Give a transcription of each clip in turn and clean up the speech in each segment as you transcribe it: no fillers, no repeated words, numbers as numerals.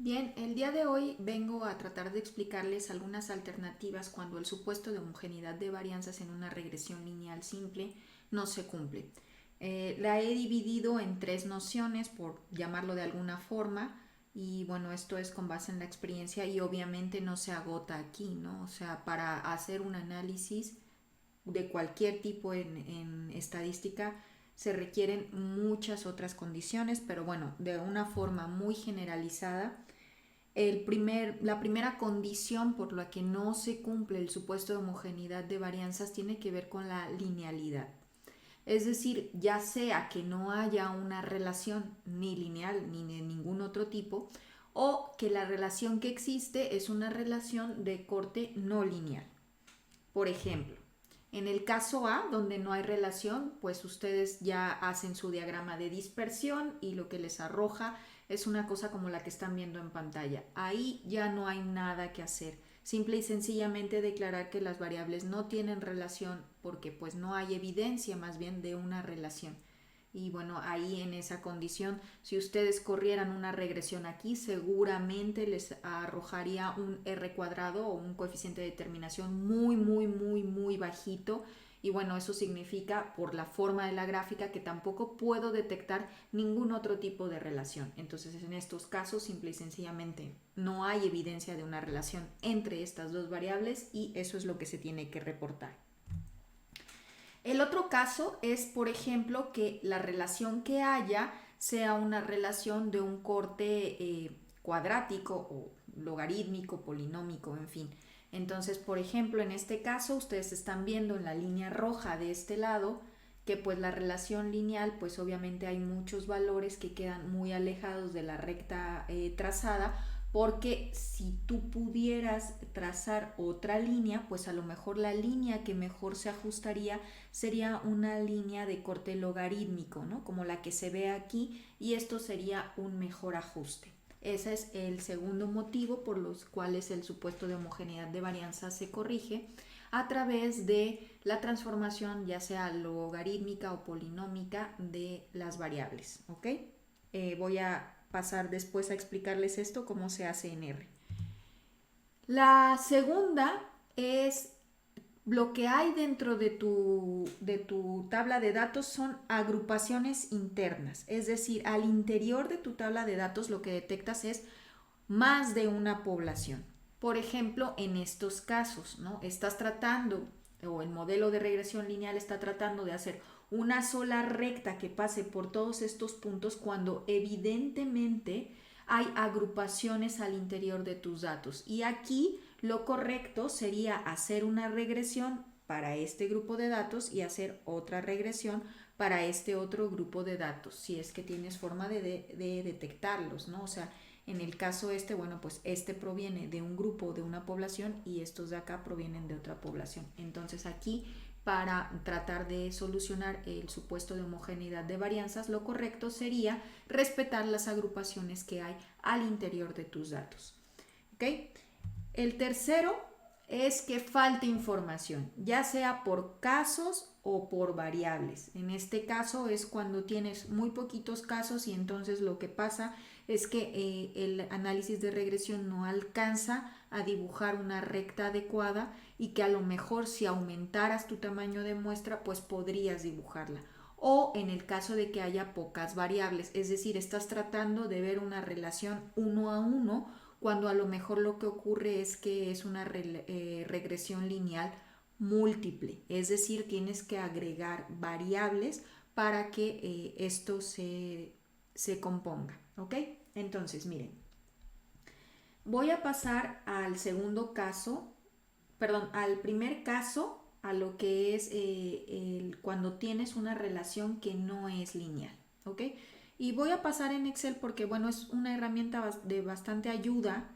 Bien, el día de hoy vengo a tratar de explicarles algunas alternativas cuando el supuesto de homogeneidad de varianzas en una regresión lineal simple no se cumple. La he dividido en tres nociones, por llamarlo de alguna forma, y bueno, esto es con base en la experiencia y obviamente no se agota aquí, ¿no? O sea, para hacer un análisis de cualquier tipo en estadística se requieren muchas otras condiciones, pero bueno, de una forma muy generalizada la primera condición por la que no se cumple el supuesto de homogeneidad de varianzas tiene que ver con la linealidad. Es decir, ya sea que no haya una relación ni lineal ni de ningún otro tipo, o que la relación que existe es una relación de corte no lineal. Por ejemplo, en el caso A, donde no hay relación, pues ustedes ya hacen su diagrama de dispersión y lo que les arroja es una cosa como la que están viendo en pantalla. Ahí ya no hay nada que hacer. Simple y sencillamente declarar que las variables no tienen relación porque pues no hay evidencia más bien de una relación. Y bueno, ahí en esa condición, si ustedes corrieran una regresión aquí, seguramente les arrojaría un R cuadrado o un coeficiente de determinación muy bajito. Y bueno, eso significa por la forma de la gráfica que tampoco puedo detectar ningún otro tipo de relación. Entonces, en estos casos, simple y sencillamente no hay evidencia de una relación entre estas dos variables y eso es lo que se tiene que reportar. El otro caso es, por ejemplo, que la relación que haya sea una relación de un corte cuadrático o logarítmico, polinómico, en fin. Entonces, por ejemplo, en este caso, ustedes están viendo en la línea roja de este lado que pues la relación lineal, pues obviamente hay muchos valores que quedan muy alejados de la recta trazada, porque si tú pudieras trazar otra línea, pues a lo mejor la línea que mejor se ajustaría sería una línea de corte logarítmico, ¿no? Como la que se ve aquí, y esto sería un mejor ajuste. Ese es el segundo motivo por los cuales el supuesto de homogeneidad de varianza se corrige a través de la transformación ya sea logarítmica o polinómica de las variables, ¿ok? Voy a pasar después a explicarles esto cómo se hace en R. La segunda es lo que hay dentro de tu tabla de datos son agrupaciones internas, es decir, al interior de tu tabla de datos lo que detectas es más de una población. Por ejemplo, en estos casos, ¿no? Estás tratando, o el modelo de regresión lineal está tratando de hacer una sola recta que pase por todos estos puntos cuando evidentemente hay agrupaciones al interior de tus datos. Y aquí lo correcto sería hacer una regresión para este grupo de datos y hacer otra regresión para este otro grupo de datos, si es que tienes forma de detectarlos, ¿no? O sea, en el caso este, bueno, pues este proviene de un grupo, de una población y estos de acá provienen de otra población. Entonces aquí, para tratar de solucionar el supuesto de homogeneidad de varianzas, lo correcto sería respetar las agrupaciones que hay al interior de tus datos. ¿Ok? El tercero es que falte información, ya sea por casos o por variables. En este caso es cuando tienes muy poquitos casos y entonces lo que pasa es que el análisis de regresión no alcanza a dibujar una recta adecuada y que a lo mejor si aumentaras tu tamaño de muestra pues podrías dibujarla. O en el caso de que haya pocas variables, es decir, estás tratando de ver una relación uno a uno cuando a lo mejor lo que ocurre es que es una regresión lineal múltiple, es decir, tienes que agregar variables para que esto se componga, ¿ok? Entonces, miren, voy a pasar al segundo caso, perdón, al primer caso, a lo que es cuando tienes una relación que no es lineal, ¿ok? Y voy a pasar en Excel porque, bueno, es una herramienta de bastante ayuda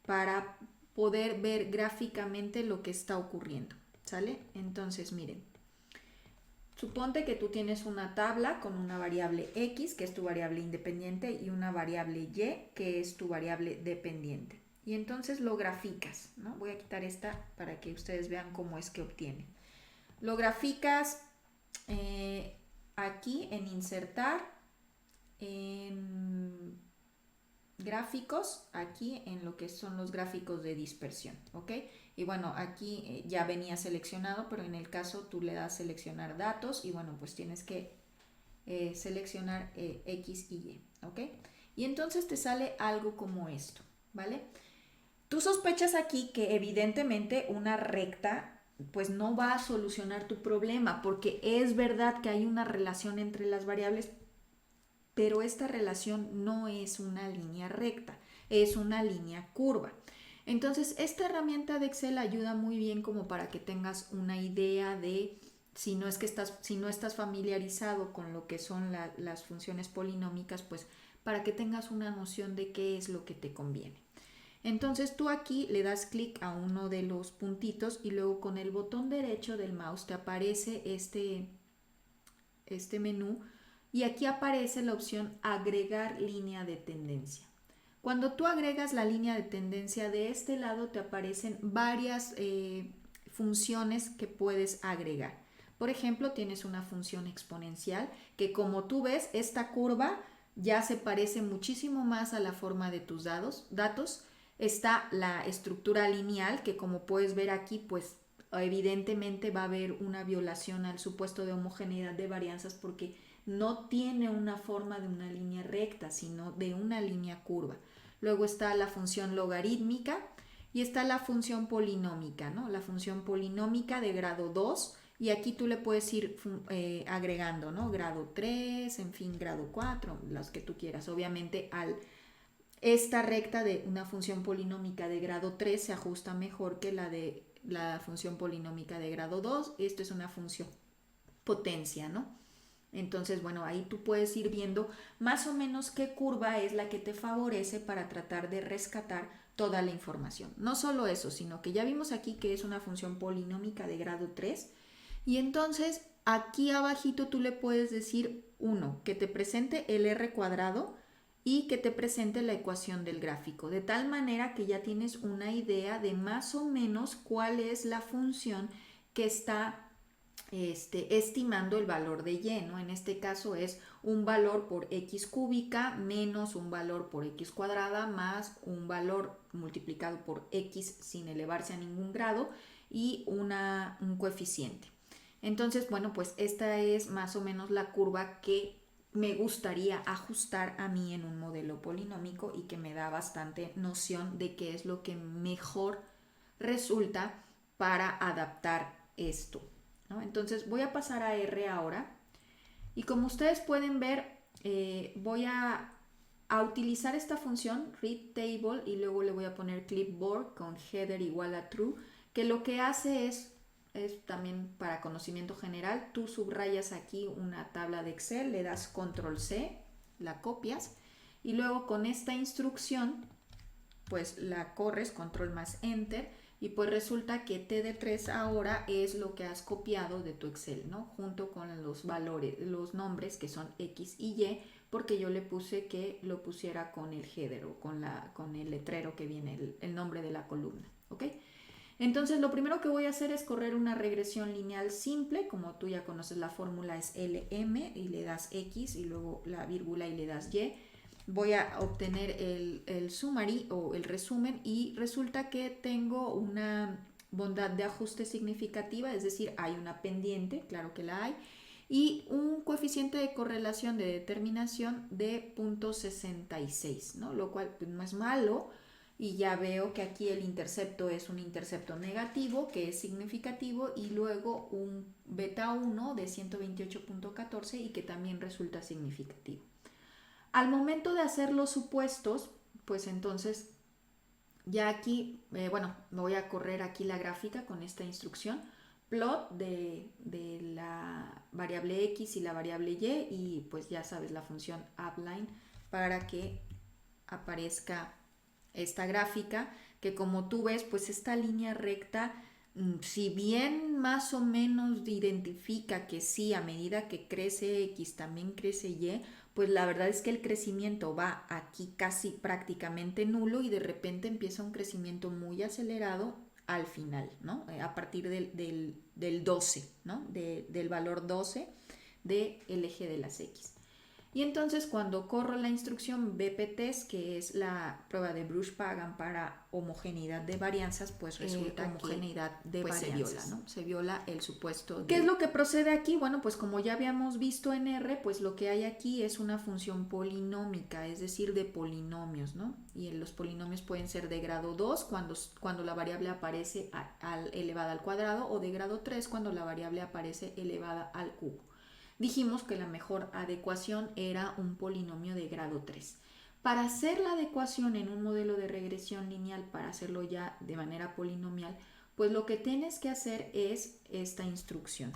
para poder ver gráficamente lo que está ocurriendo, ¿sale? Entonces, miren, suponte que tú tienes una tabla con una variable x, que es tu variable independiente, y una variable y, que es tu variable dependiente. Y entonces lo graficas, ¿no? Voy a quitar esta para que ustedes vean cómo es que obtienen. Lo graficas aquí en insertar, en gráficos aquí en lo que son los gráficos de dispersión, ¿ok? Y bueno, aquí ya venía seleccionado, pero en el caso tú le das seleccionar datos y bueno, pues tienes que seleccionar X y Y, ¿ok? Y entonces te sale algo como esto, ¿vale? Tú sospechas aquí que evidentemente una recta pues no va a solucionar tu problema, porque es verdad que hay una relación entre las variables, pero esta relación no es una línea recta, es una línea curva. Entonces, esta herramienta de Excel ayuda muy bien como para que tengas una idea de si no estás familiarizado con lo que son las funciones polinómicas, pues para que tengas una noción de qué es lo que te conviene. Entonces tú aquí le das clic a uno de los puntitos y luego con el botón derecho del mouse te aparece este menú y aquí aparece la opción agregar línea de tendencia. Cuando tú agregas la línea de tendencia, de este lado te aparecen varias funciones que puedes agregar. Por ejemplo, tienes una función exponencial que, como tú ves, esta curva ya se parece muchísimo más a la forma de tus datos. Está la estructura lineal que, como puedes ver aquí, pues evidentemente va a haber una violación al supuesto de homogeneidad de varianzas porque no tiene una forma de una línea recta, sino de una línea curva. Luego está la función logarítmica y está la función polinómica, ¿no? La función polinómica de grado 2 y aquí tú le puedes ir agregando, ¿no? Grado 3, en fin, grado 4, los que tú quieras. Obviamente esta recta de una función polinómica de grado 3 se ajusta mejor que la de la función polinómica de grado 2. Esto es una función potencia, ¿no? Entonces, bueno, ahí tú puedes ir viendo más o menos qué curva es la que te favorece para tratar de rescatar toda la información. No solo eso, sino que ya vimos aquí que es una función polinómica de grado 3 y entonces aquí abajito tú le puedes decir que te presente el r cuadrado y que te presente la ecuación del gráfico, de tal manera que ya tienes una idea de más o menos cuál es la función que está estimando el valor de y, ¿no? En este caso es un valor por x cúbica menos un valor por x cuadrada más un valor multiplicado por x sin elevarse a ningún grado y un coeficiente. Entonces, bueno, pues esta es más o menos la curva que me gustaría ajustar a mí en un modelo polinómico y que me da bastante noción de qué es lo que mejor resulta para adaptar esto, ¿no? Entonces voy a pasar a R ahora y como ustedes pueden ver voy a utilizar esta función read table y luego le voy a poner clipboard con header igual a true, que lo que hace es también para conocimiento general, tú subrayas aquí una tabla de Excel, le das control C, la copias y luego con esta instrucción pues la corres, control más enter y pues resulta que TD3 ahora es lo que has copiado de tu Excel, ¿no? Junto con los valores, los nombres que son X y Y, porque yo le puse que lo pusiera con el header o con el letrero que viene, el nombre de la columna, ¿ok? Entonces lo primero que voy a hacer es correr una regresión lineal simple, como tú ya conoces la fórmula es LM y le das X y luego la vírgula y le das Y. Voy a obtener el summary o el resumen y resulta que tengo una bondad de ajuste significativa, es decir, hay una pendiente, claro que la hay, y un coeficiente de correlación de determinación de 0.66, ¿no? Lo cual pues, no es malo y ya veo que aquí el intercepto es un intercepto negativo que es significativo y luego un beta 1 de 128.14 y que también resulta significativo. Al momento de hacer los supuestos, pues entonces ya aquí, bueno, voy a correr aquí la gráfica con esta instrucción, plot de la variable X y la variable Y y pues ya sabes la función upline para que aparezca esta gráfica que como tú ves pues esta línea recta si bien más o menos identifica que sí, a medida que crece X también crece Y, pues la verdad es que el crecimiento va aquí casi prácticamente nulo y de repente empieza un crecimiento muy acelerado al final, ¿no? A partir del 12, ¿no? Del valor 12 del eje de las X. Y entonces cuando corro la instrucción BP-test, que es la prueba de Bruch-Pagan para homogeneidad de varianzas, pues resulta homogeneidad de pues varianzas. Se viola, ¿no? Se viola el supuesto. ¿Qué es lo que procede aquí? Bueno, pues como ya habíamos visto en R, pues lo que hay aquí es una función polinómica, es decir, de polinomios, ¿no? Y los polinomios pueden ser de grado 2 cuando la variable aparece elevada al cuadrado, o de grado 3 cuando la variable aparece elevada al cubo. Dijimos que la mejor adecuación era un polinomio de grado 3. Para hacer la adecuación en un modelo de regresión lineal, para hacerlo ya de manera polinomial, pues lo que tienes que hacer es esta instrucción.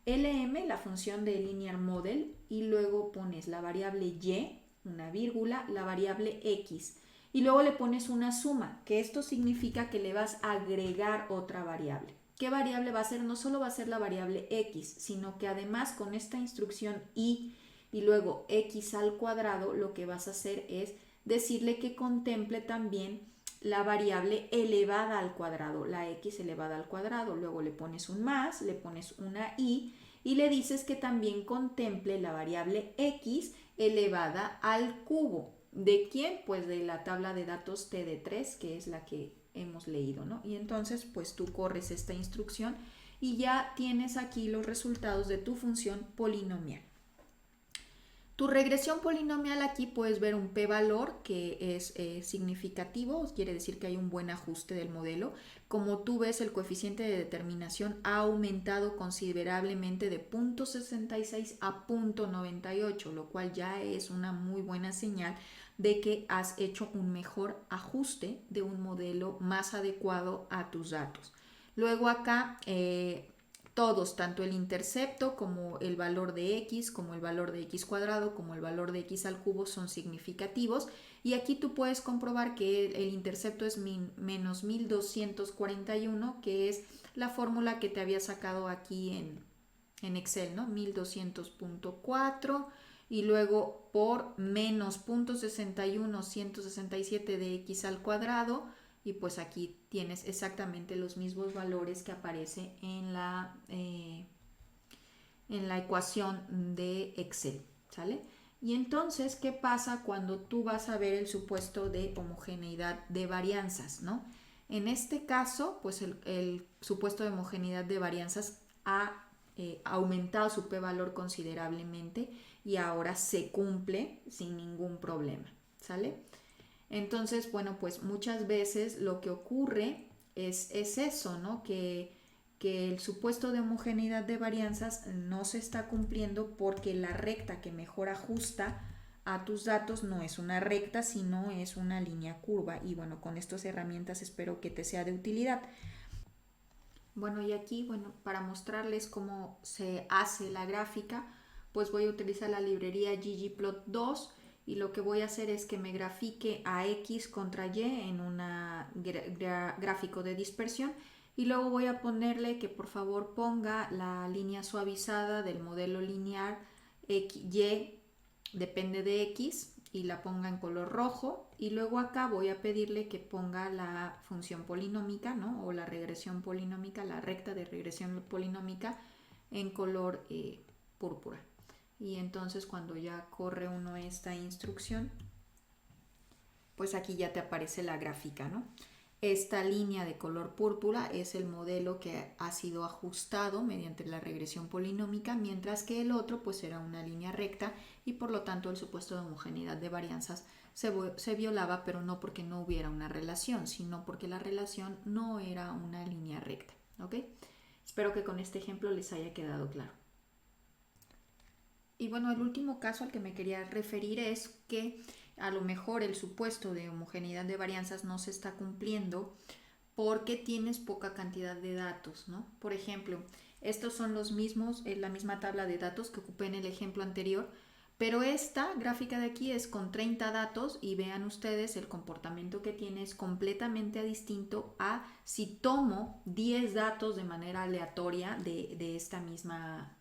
LM, la función de linear model, y luego pones la variable y, una vírgula, la variable x, y luego le pones una suma, que esto significa que le vas a agregar otra variable. ¿Qué variable va a ser? No solo va a ser la variable x, sino que además con esta instrucción y luego x al cuadrado, lo que vas a hacer es decirle que contemple también la variable elevada al cuadrado, la x elevada al cuadrado. Luego le pones un más, le pones una y le dices que también contemple la variable x elevada al cubo. ¿De quién? Pues de la tabla de datos T de 3, que es la que hemos leído, ¿no? Y entonces pues tú corres esta instrucción y ya tienes aquí los resultados de tu función polinomial. Tu regresión polinomial, aquí puedes ver un p-valor que es significativo, quiere decir que hay un buen ajuste del modelo. Como tú ves, el coeficiente de determinación ha aumentado considerablemente de 0.66 a 0.98, lo cual ya es una muy buena señal de que has hecho un mejor ajuste de un modelo más adecuado a tus datos. Luego acá todos, tanto el intercepto como el valor de x, como el valor de x cuadrado, como el valor de x al cubo son significativos. Y aquí tú puedes comprobar que el intercepto es menos 1241, que es la fórmula que te había sacado aquí en Excel, ¿no? 1200.4 y luego por menos 0.61167 de x al cuadrado. Y pues aquí tienes exactamente los mismos valores que aparece en la ecuación de Excel, ¿sale? Y entonces, ¿qué pasa cuando tú vas a ver el supuesto de homogeneidad de varianzas, ¿no? En este caso, pues el supuesto de homogeneidad de varianzas ha aumentado su p-valor considerablemente y ahora se cumple sin ningún problema, ¿sale? Entonces, bueno, pues muchas veces lo que ocurre es eso, ¿no? Que el supuesto de homogeneidad de varianzas no se está cumpliendo porque la recta que mejor ajusta a tus datos no es una recta, sino es una línea curva. Y bueno, con estas herramientas espero que te sea de utilidad. Bueno, y aquí, bueno, para mostrarles cómo se hace la gráfica, pues voy a utilizar la librería ggplot2 y lo que voy a hacer es que me grafique a x contra y en un gráfico de dispersión y luego voy a ponerle que por favor ponga la línea suavizada del modelo lineal y depende de x y la ponga en color rojo y luego acá voy a pedirle que ponga la función polinómica, ¿no? O la regresión polinómica, la recta de regresión polinómica en color púrpura. Y entonces cuando ya corre uno esta instrucción, pues aquí ya te aparece la gráfica, ¿no? Esta línea de color púrpura es el modelo que ha sido ajustado mediante la regresión polinómica, mientras que el otro pues era una línea recta y por lo tanto el supuesto de homogeneidad de varianzas se violaba, pero no porque no hubiera una relación, sino porque la relación no era una línea recta, ¿ok? Espero que con este ejemplo les haya quedado claro. Y bueno, el último caso al que me quería referir es que a lo mejor el supuesto de homogeneidad de varianzas no se está cumpliendo porque tienes poca cantidad de datos, ¿no? Por ejemplo, estos son los mismos, la misma tabla de datos que ocupé en el ejemplo anterior, pero esta gráfica de aquí es con 30 datos y vean ustedes el comportamiento que tiene es completamente distinto a si tomo 10 datos de manera aleatoria de esta misma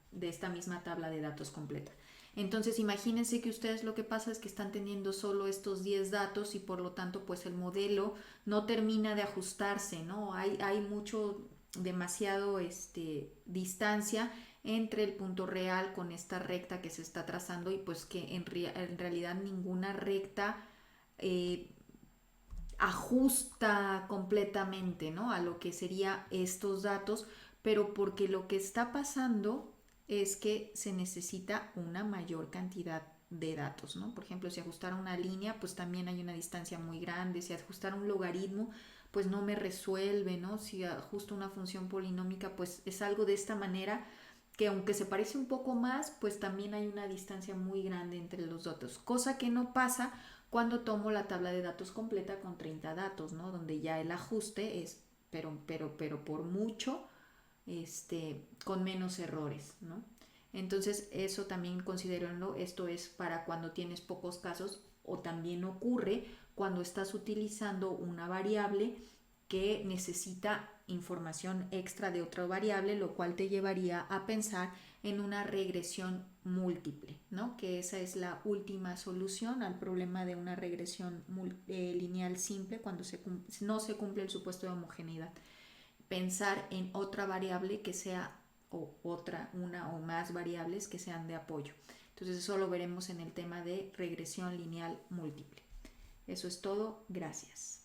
tabla de datos completa. Entonces imagínense que ustedes lo que pasa es que están teniendo solo estos 10 datos y por lo tanto pues el modelo no termina de ajustarse, ¿no? Hay mucho demasiado distancia entre el punto real con esta recta que se está trazando, y pues que en realidad ninguna recta eh, ajusta completamente, ¿no?, a lo que sería estos datos, pero porque lo que está pasando es que se necesita una mayor cantidad de datos, ¿no? Por ejemplo, si ajustara una línea, pues también hay una distancia muy grande. Si ajustara un logaritmo, pues no me resuelve, ¿no? Si ajusto una función polinómica, pues es algo de esta manera que, aunque se parece un poco más, pues también hay una distancia muy grande entre los datos, cosa que no pasa cuando tomo la tabla de datos completa con 30 datos, ¿no? Donde ya el ajuste es, pero por mucho, con menos errores, ¿no? Entonces eso también considérenlo. Esto es para cuando tienes pocos casos, o también ocurre cuando estás utilizando una variable que necesita información extra de otra variable, lo cual te llevaría a pensar en una regresión múltiple, ¿no? Que esa es la última solución al problema de una regresión lineal simple cuando no se cumple el supuesto de homogeneidad. Pensar en otra variable que sea, o otra, una o más variables que sean de apoyo. Entonces eso lo veremos en el tema de regresión lineal múltiple. Eso es todo. Gracias.